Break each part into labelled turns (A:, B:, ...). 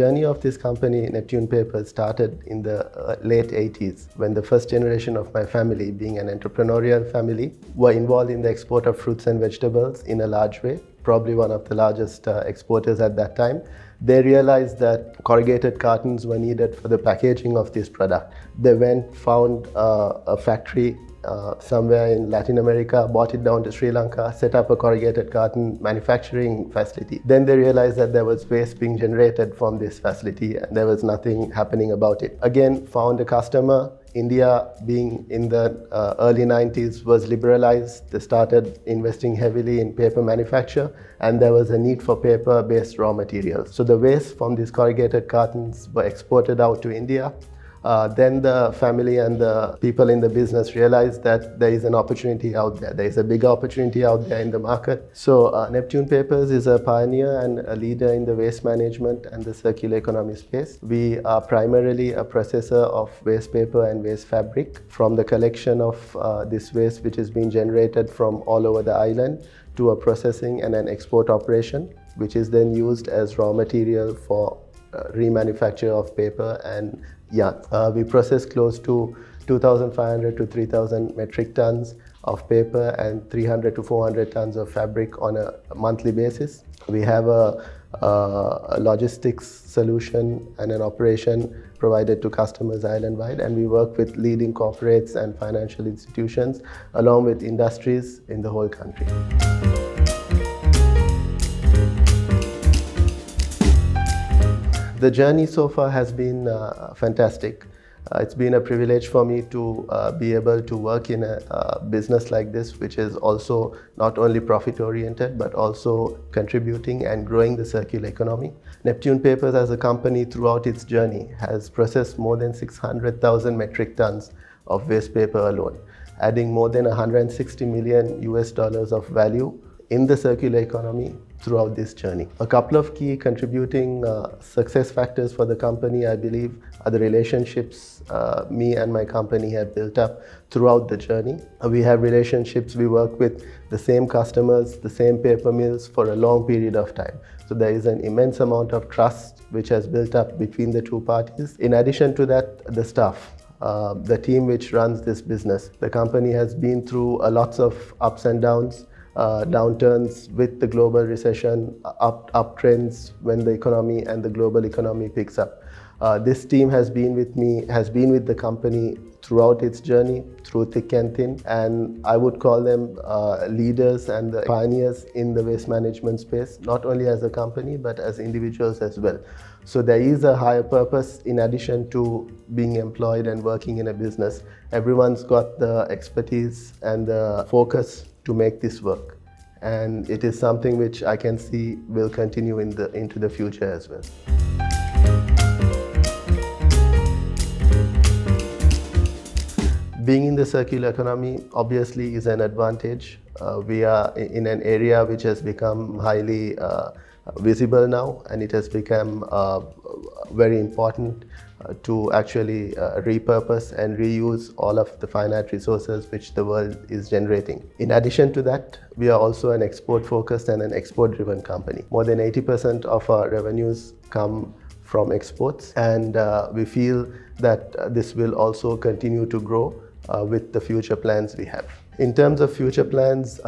A: journey of this company, Neptune Papers, started in the late 80s when the first generation of my family, being an entrepreneurial family, were involved in the export of fruits and vegetables in a large way, probably one of the largest exporters at that time. They realized that corrugated cartons were needed for the packaging of this product. They went, found a factory somewhere in Latin America, bought it down to Sri Lanka, set up a corrugated carton manufacturing facility. Then they realized that there was waste being generated from this facility and there was nothing happening about it. Again, found a customer. India, being in the early 90s, was liberalized. They started investing heavily in paper manufacture, and there was a need for paper-based raw materials. So the waste from these corrugated cartons were exported out to India. Then the family and the people in the business realized that there is an opportunity out there. There is a big opportunity out there in the market. So Neptune Papers is a pioneer and a leader in the waste management and the circular economy space. We are primarily a processor of waste paper and waste fabric from the collection of this waste, which is being generated from all over the island, to a processing and an export operation, which is then used as raw material for remanufacture of paper and yarn. We process close to 2,500 to 3,000 metric tons of paper and 300 to 400 tons of fabric on a monthly basis. We have a logistics solution and an operation provided to customers island-wide, and we work with leading corporates and financial institutions along with industries in the whole country. The journey so far has been fantastic. It's been a privilege for me to be able to work in a business like this, which is also not only profit-oriented, but also contributing and growing the circular economy. Neptune Papers as a company throughout its journey has processed more than 600,000 metric tons of waste paper alone, adding more than $160 million of value in the circular economy throughout this journey. A couple of key contributing success factors for the company, I believe, are the relationships me and my company have built up throughout the journey. We have relationships, we work with the same customers, the same paper mills for a long period of time. So there is an immense amount of trust which has built up between the two parties. In addition to that, the staff. The team which runs this business. The company has been through lots of ups and downs, downturns with the global recession, uptrends when the economy and the global economy picks up. This team has been with the company throughout its journey, through thick and thin, and I would call them leaders and the pioneers in the waste management space, not only as a company, but as individuals as well. So there is a higher purpose in addition to being employed and working in a business. Everyone's got the expertise and the focus to make this work, and it is something which I can see will continue into the future as well. Being in the circular economy obviously is an advantage. We are in an area which has become highly visible now, and it has become very important to actually repurpose and reuse all of the finite resources which the world is generating. In addition to that, we are also an export-focused and an export-driven company. More than 80% of our revenues come from exports, and we feel that this will also continue to grow with the future plans we have. In terms of future plans,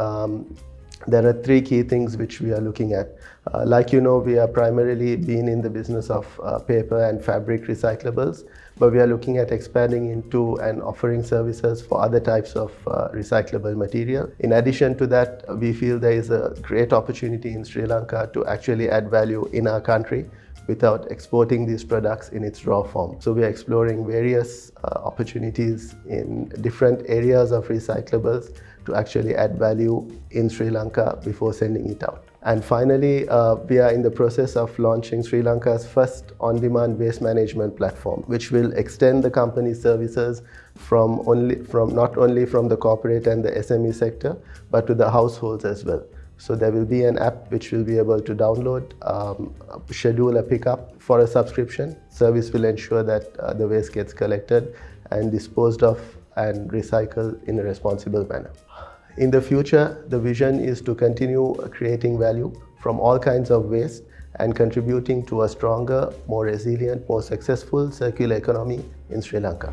A: there are three key things which we are looking at. Like you know, we are primarily been in the business of paper and fabric recyclables, but we are looking at expanding into and offering services for other types of recyclable material. In addition to that, we feel there is a great opportunity in Sri Lanka to actually add value in our country without exporting these products in its raw form. So we are exploring various opportunities in different areas of recyclables to actually add value in Sri Lanka before sending it out. And finally, we are in the process of launching Sri Lanka's first on-demand waste management platform, which will extend the company's services from not only from the corporate and the SME sector, but to the households as well. So there will be an app which will be able to download, schedule a pickup for a subscription. Service will ensure that the waste gets collected and disposed of and recycled in a responsible manner. In the future, the vision is to continue creating value from all kinds of waste and contributing to a stronger, more resilient, more successful circular economy in Sri Lanka.